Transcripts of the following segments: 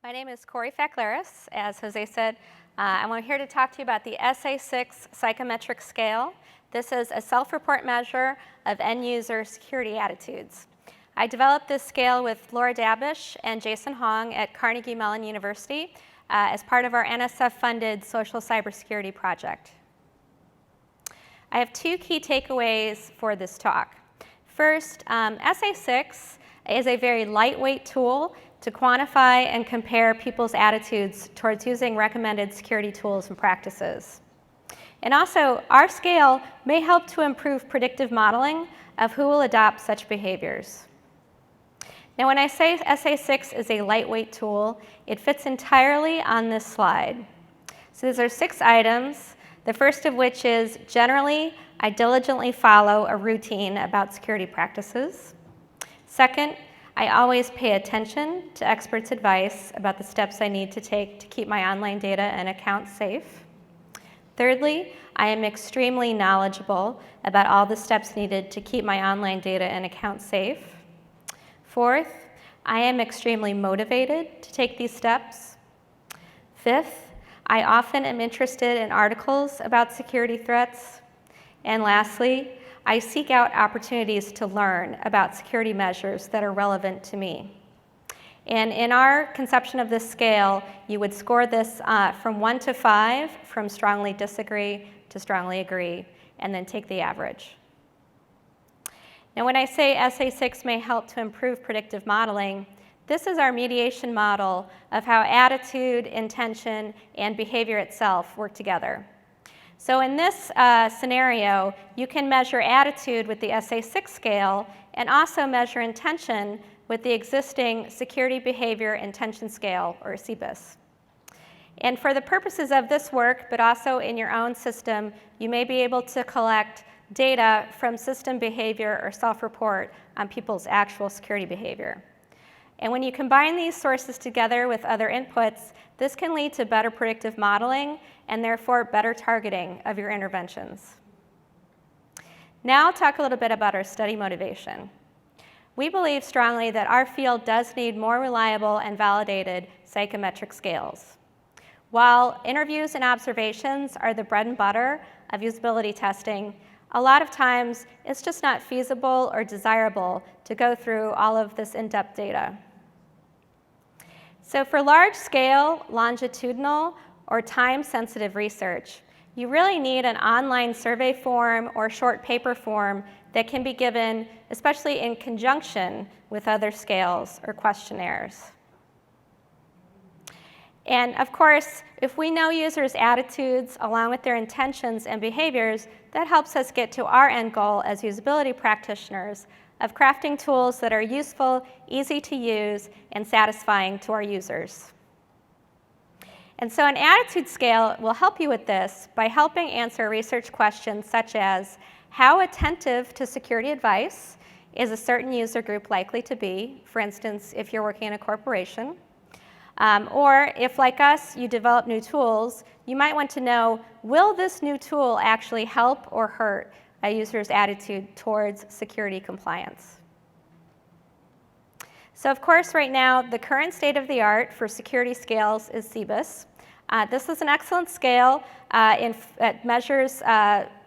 My name is Cori Faklaris. As Jose said, I'm here to talk to you about the SA6 psychometric scale. This is a self-report measure of end-user security attitudes. I developed this scale with Laura Dabish and Jason Hong at Carnegie Mellon University as part of our NSF-funded social cybersecurity project. I have two key takeaways for this talk. First, SA6 is a very lightweight tool to quantify and compare people's attitudes towards using recommended security tools and practices. And also, our scale may help to improve predictive modeling of who will adopt such behaviors. Now, when I say SA6 is a lightweight tool, it fits entirely on this slide. So these are 6 items, the first of which is, generally, I diligently follow a routine about security practices. Second, I always pay attention to experts' advice about the steps I need to take to keep my online data and accounts safe. Thirdly, I am extremely knowledgeable about all the steps needed to keep my online data and accounts safe. Fourth, I am extremely motivated to take these steps. Fifth, I often am interested in articles about security threats. And lastly, I seek out opportunities to learn about security measures that are relevant to me. And in our conception of this scale, you would score this from 1 to 5, from strongly disagree to strongly agree, and then take the average. Now, when I say SA6 may help to improve predictive modeling, this is our mediation model of how attitude, intention, and behavior itself work together. So in this scenario, you can measure attitude with the SA6 scale and also measure intention with the existing Security Behavior Intention Scale, or ZEEBIS. And for the purposes of this work, but also in your own system, you may be able to collect data from system behavior or self-report on people's actual security behavior. And when you combine these sources together with other inputs, this can lead to better predictive modeling and therefore better targeting of your interventions. Now I'll talk a little bit about our study motivation. We believe strongly that our field does need more reliable and validated psychometric scales. While interviews and observations are the bread and butter of usability testing, a lot of times it's just not feasible or desirable to go through all of this in-depth data. So for large-scale, longitudinal, or time-sensitive research, you really need an online survey form or short paper form that can be given, especially in conjunction with other scales or questionnaires. And of course, if we know users' attitudes along with their intentions and behaviors, that helps us get to our end goal as usability practitioners of crafting tools that are useful, easy to use, and satisfying to our users. And so an attitude scale will help you with this by helping answer research questions such as, how attentive to security advice is a certain user group likely to be, for instance, if you're working in a corporation? Or if, like us, you develop new tools, you might want to know, will this new tool actually help or hurt a user's attitude towards security compliance? So of course, right now, the current state of the art for security scales is ZEEBIS. This is an excellent scale. It measures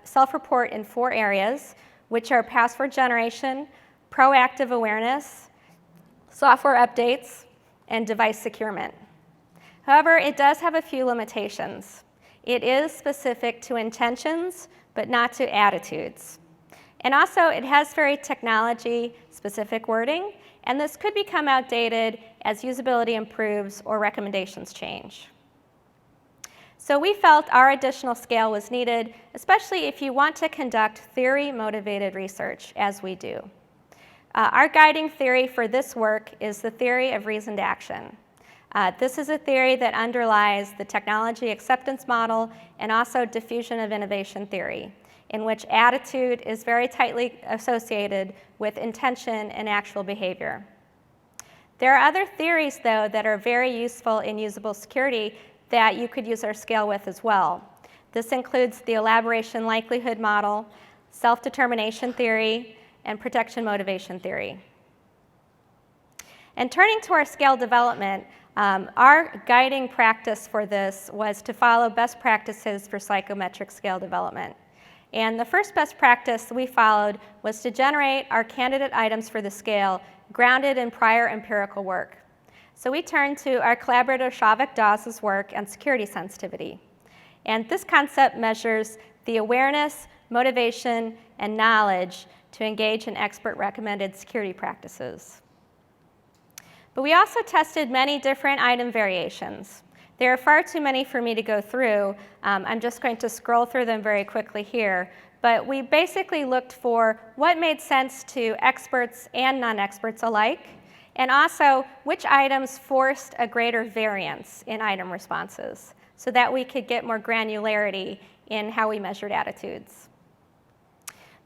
self-report in 4 areas, which are password generation, proactive awareness, software updates, and device securement. However, it does have a few limitations. It is specific to intentions, but not to attitudes. And also, it has very technology-specific wording, and this could become outdated as usability improves or recommendations change. So we felt our additional scale was needed, especially if you want to conduct theory-motivated research, as we do. Our guiding theory for this work is the theory of reasoned action. This is a theory that underlies the technology acceptance model and also diffusion of innovation theory, in which attitude is very tightly associated with intention and actual behavior. There are other theories, though, that are very useful in usable security that you could use our scale with as well. This includes the elaboration likelihood model, self-determination theory, and protection motivation theory. And turning to our scale development, Our guiding practice for this was to follow best practices for psychometric scale development. And the first best practice we followed was to generate our candidate items for the scale grounded in prior empirical work. So we turned to our collaborator Shavik-Dawes' work on security sensitivity. And this concept measures the awareness, motivation, and knowledge to engage in expert-recommended security practices. But we also tested many different item variations. There are far too many for me to go through. I'm just going to scroll through them very quickly here. But we basically looked for what made sense to experts and non-experts alike, and also which items forced a greater variance in item responses so that we could get more granularity in how we measured attitudes.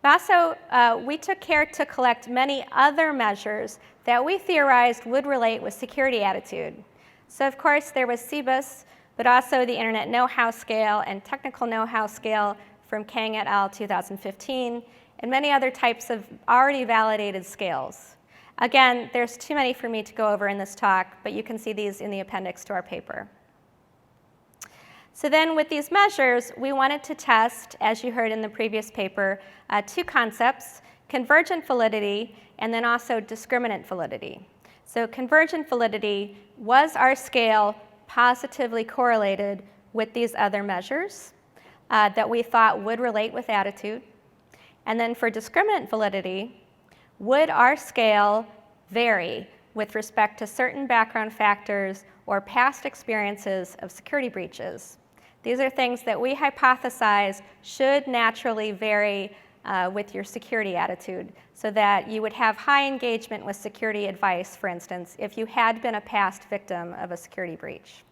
But also, we took care to collect many other measures that we theorized would relate with security attitude. So of course, there was ZEEBIS, but also the Internet Know-How Scale and Technical Know-How Scale from Kang et al. 2015, and many other types of already validated scales. Again, there's too many for me to go over in this talk, but you can see these in the appendix to our paper. So then with these measures, we wanted to test, as you heard in the previous paper, two concepts, convergent validity and then also discriminant validity. So convergent validity, was our scale positively correlated with these other measures that we thought would relate with attitude? And then for discriminant validity, would our scale vary with respect to certain background factors or past experiences of security breaches? These are things that we hypothesized should naturally vary with your security attitude so that you would have high engagement with security advice, for instance, if you had been a past victim of a security breach.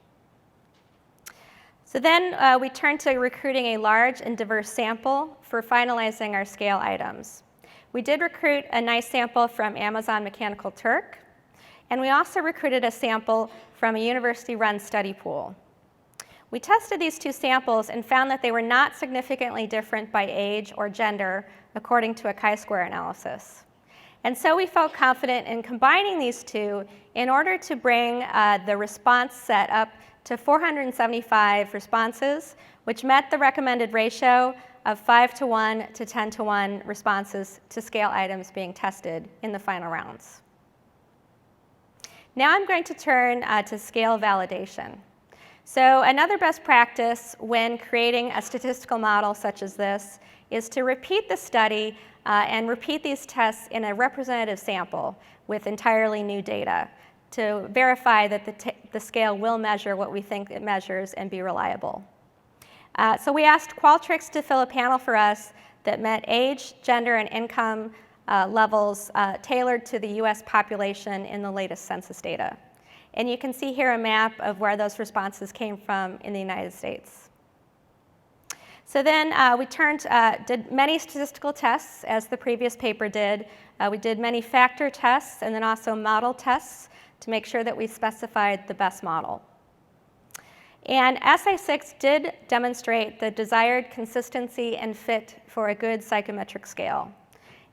So then we turned to recruiting a large and diverse sample for finalizing our scale items. We did recruit a nice sample from Amazon Mechanical Turk, and we also recruited a sample from a university-run study pool. We tested these two samples and found that they were not significantly different by age or gender according to a chi-square analysis. And so we felt confident in combining these two in order to bring the response set up to 475 responses, which met the recommended ratio of 5:1 to 10:1 responses to scale items being tested in the final rounds. Now I'm going to turn to scale validation. So another best practice when creating a statistical model such as this is to repeat the study and repeat these tests in a representative sample with entirely new data to verify that the scale will measure what we think it measures and be reliable. So we asked Qualtrics to fill a panel for us that met age, gender, and income levels tailored to the US population in the latest census data. And you can see here a map of where those responses came from in the United States. So then we did many statistical tests, as the previous paper did. We did many factor tests and then also model tests to make sure that we specified the best model. And SA6 did demonstrate the desired consistency and fit for a good psychometric scale.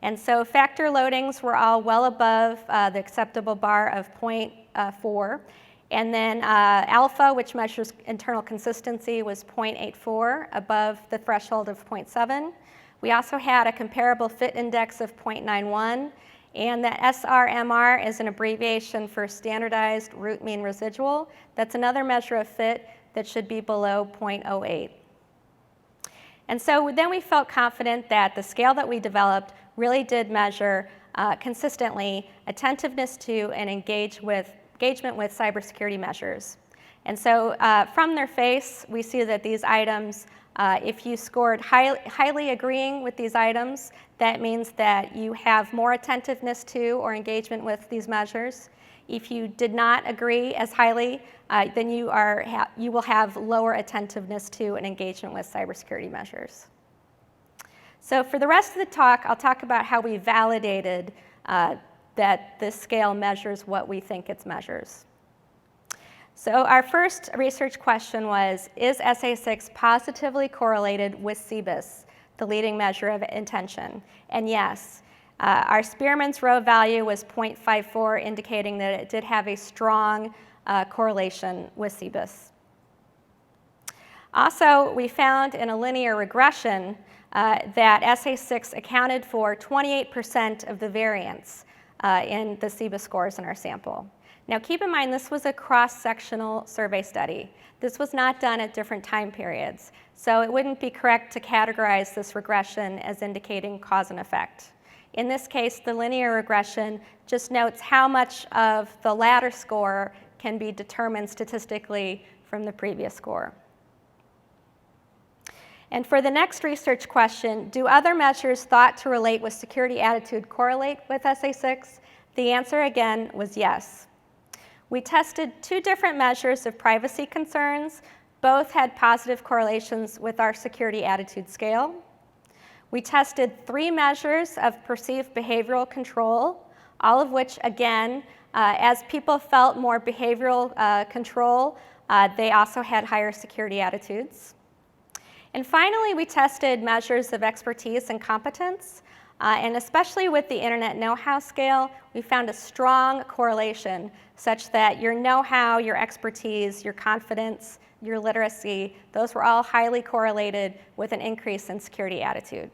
And so factor loadings were all well above the acceptable bar of 0.4. And then alpha, which measures internal consistency, was 0.84, above the threshold of 0.7. We also had a comparable fit index of 0.91. And the SRMR is an abbreviation for standardized root mean residual. That's another measure of fit that should be below 0.08. And so then we felt confident that the scale that we developed really did measure consistently attentiveness to and engagement with cybersecurity measures. And so from their face, we see that these items, if you scored highly agreeing with these items, that means that you have more attentiveness to or engagement with these measures. If you did not agree as highly, then you will have lower attentiveness to and engagement with cybersecurity measures. So for the rest of the talk, I'll talk about how we validated that this scale measures what we think it measures. So our first research question was, is SA6 positively correlated with ZEEBIS, the leading measure of intention? And yes, our Spearman's rho value was 0.54, indicating that it did have a strong correlation with ZEEBIS. Also, we found in a linear regression that SA6 accounted for 28% of the variance in the ZEEBIS scores in our sample. Now keep in mind, this was a cross-sectional survey study. This was not done at different time periods, so it wouldn't be correct to categorize this regression as indicating cause and effect. In this case, the linear regression just notes how much of the latter score can be determined statistically from the previous score. And for the next research question, do other measures thought to relate with security attitude correlate with SA6? The answer again was yes. We tested 2 different measures of privacy concerns. Both had positive correlations with our security attitude scale. We tested 3 measures of perceived behavioral control, all of which, again, as people felt more behavioral control, they also had higher security attitudes. And finally, we tested measures of expertise and competence. And especially with the Internet know-how scale, we found a strong correlation such that your know-how, your expertise, your confidence, your literacy, those were all highly correlated with an increase in security attitude.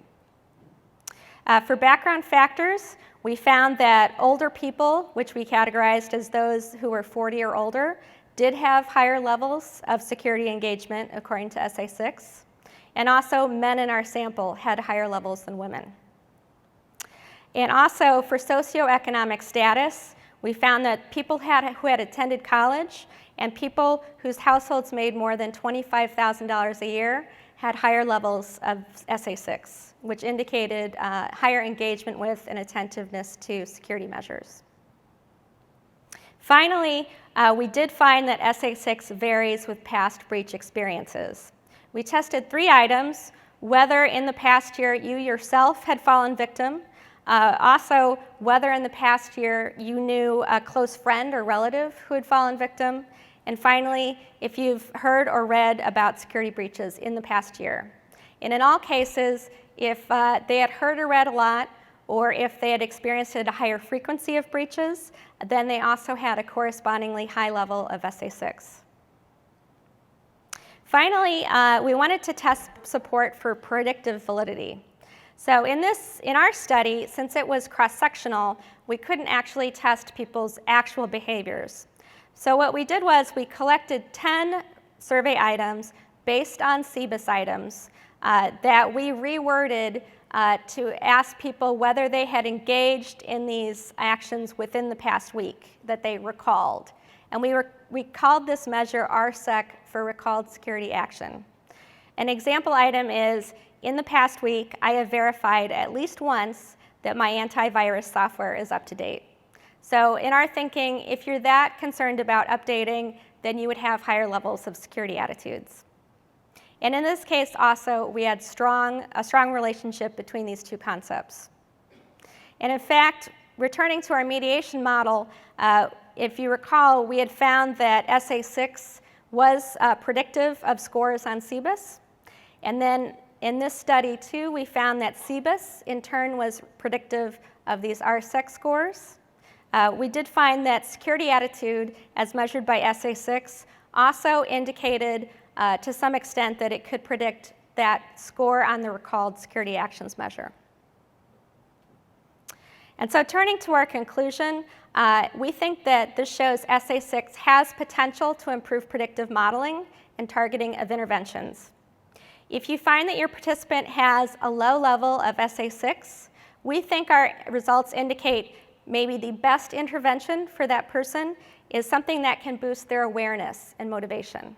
For background factors, we found that older people, which we categorized as those who were 40 or older, did have higher levels of security engagement according to SA6. And also, men in our sample had higher levels than women. And also, for socioeconomic status, we found that people who had attended college and people whose households made more than $25,000 a year had higher levels of SA6, which indicated higher engagement with and attentiveness to security measures. Finally, we did find that SA6 varies with past breach experiences. We tested 3 items: whether in the past year you yourself had fallen victim, also whether in the past year you knew a close friend or relative who had fallen victim, and finally, if you've heard or read about security breaches in the past year. And in all cases, if they had heard or read a lot, or if they had experienced a higher frequency of breaches, then they also had a correspondingly high level of SA6. Finally, we wanted to test support for predictive validity. So in our study, since it was cross-sectional, we couldn't actually test people's actual behaviors. So what we did was we collected 10 survey items based on ZEEBIS items that we reworded to ask people whether they had engaged in these actions within the past week that they recalled. And we called this measure RSEC for recalled security action. An example item is, in the past week, I have verified at least once that my antivirus software is up to date. So in our thinking, if you're that concerned about updating, then you would have higher levels of security attitudes. And in this case also, we had a strong relationship between these 2 concepts. And in fact, returning to our mediation model, if you recall, we had found that SA6 was predictive of scores on ZEEBIS. And then in this study, too, we found that ZEEBIS, in turn, was predictive of these RSEC scores. We did find that security attitude, as measured by SA6, also indicated to some extent that it could predict that score on the recalled security actions measure. And so turning to our conclusion, we think that this shows SA6 has potential to improve predictive modeling and targeting of interventions. If you find that your participant has a low level of SA6, we think our results indicate maybe the best intervention for that person is something that can boost their awareness and motivation.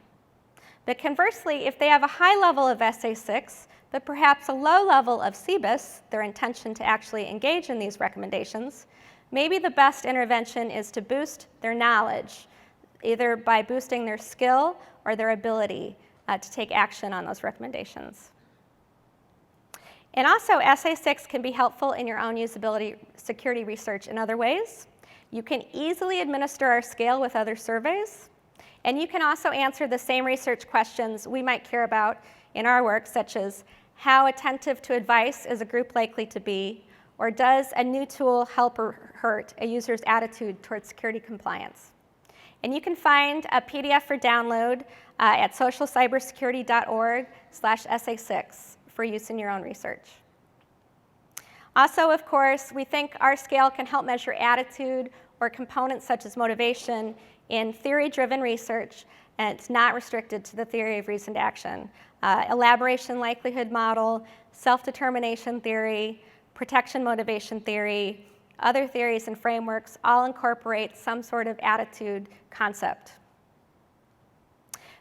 But conversely, if they have a high level of SA6, but perhaps a low level of ZEEBIS, their intention to actually engage in these recommendations, maybe the best intervention is to boost their knowledge, either by boosting their skill or their ability to take action on those recommendations. And also, SA6 can be helpful in your own usability security research in other ways. You can easily administer our scale with other surveys. And you can also answer the same research questions we might care about in our work, such as how attentive to advice is a group likely to be, or does a new tool help or hurt a user's attitude towards security compliance? And you can find a PDF for download at socialcybersecurity.org/SA6 for use in your own research. Also, of course, we think our scale can help measure attitude or components such as motivation in theory-driven research, and it's not restricted to the theory of reasoned action. Elaboration likelihood model, self-determination theory, protection motivation theory, other theories and frameworks all incorporate some sort of attitude concept.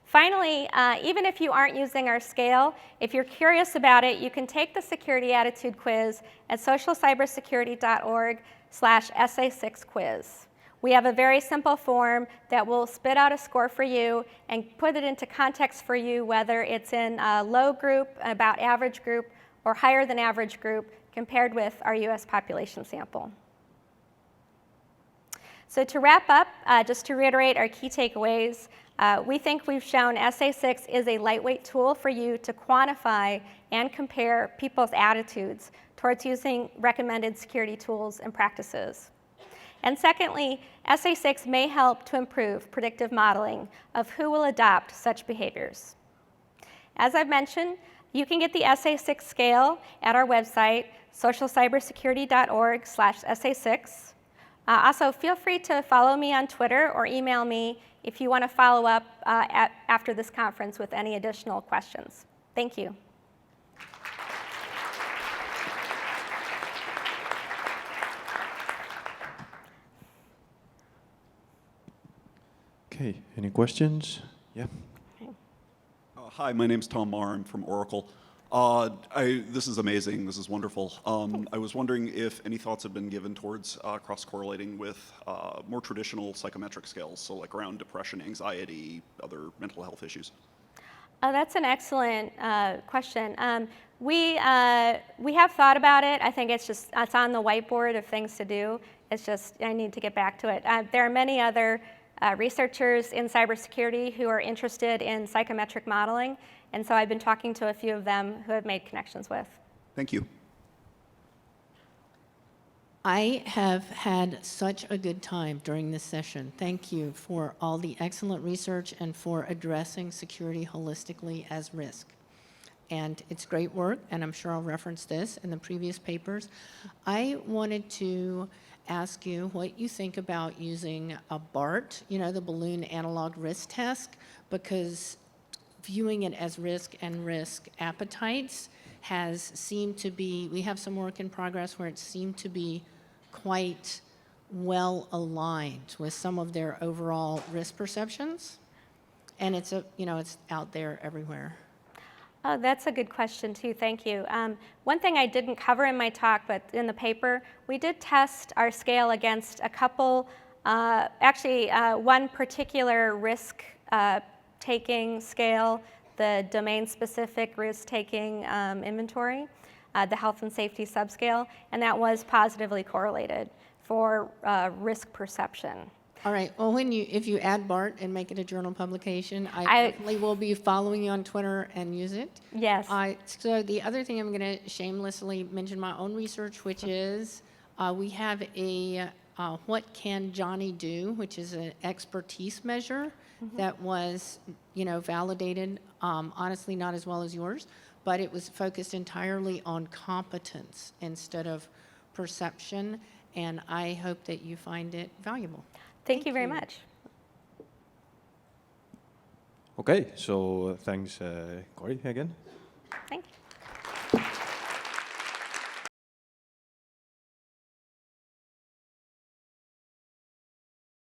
Finally, even if you aren't using our scale, if you're curious about it, you can take the security attitude quiz at socialcybersecurity.org/SA6 quiz. We have a very simple form that will spit out a score for you and put it into context for you, whether it's in a low group, about average group, or higher than average group compared with our US population sample. So to wrap up, just to reiterate our key takeaways, we think we've shown SA6 is a lightweight tool for you to quantify and compare people's attitudes towards using recommended security tools and practices. And secondly, SA6 may help to improve predictive modeling of who will adopt such behaviors. As I've mentioned, you can get the SA6 scale at our website, socialcybersecurity.org/SA6. Also, feel free to follow me on Twitter or email me if you want to follow up after this conference with any additional questions. Thank you. Okay, any questions? Yeah. Hi, my name's Tom Marr. I'm from Oracle. This is amazing. This is wonderful. I was wondering if any thoughts have been given towards cross-correlating with more traditional psychometric scales, so like around depression, anxiety, other mental health issues. That's an excellent question. We have thought about it. I think it's on the whiteboard of things to do. It's just I need to get back to it. There are many other researchers in cybersecurity who are interested in psychometric modeling, and so I've been talking to a few of them who have made connections with. Thank you. I have had such a good time during this session. Thank you for all the excellent research and for addressing security holistically as risk. And it's great work, and I'm sure I'll reference this in the previous papers. I wanted to ask you what you think about using a BART, the balloon analog risk test, because viewing it as risk and risk appetites has seemed to be, we have some work in progress where it seemed to be quite well aligned with some of their overall risk perceptions. And it's out there everywhere. Oh, that's a good question, too. Thank you. One thing I didn't cover in my talk, but in the paper, we did test our scale against a couple, one particular risk-taking scale, the domain-specific risk-taking inventory, the health and safety subscale, and that was positively correlated for risk perception. All right. Well, if you add BART and make it a journal publication, I definitely will be following you on Twitter and use it. Yes. So the other thing I'm going to shamelessly mention my own research, which is we have a What Can Johnny Do, which is an expertise measure that was, validated, honestly not as well as yours, but it was focused entirely on competence instead of perception, and I hope that you find it valuable. Thank you very much. Okay, so thanks, Cori, again. Thank you.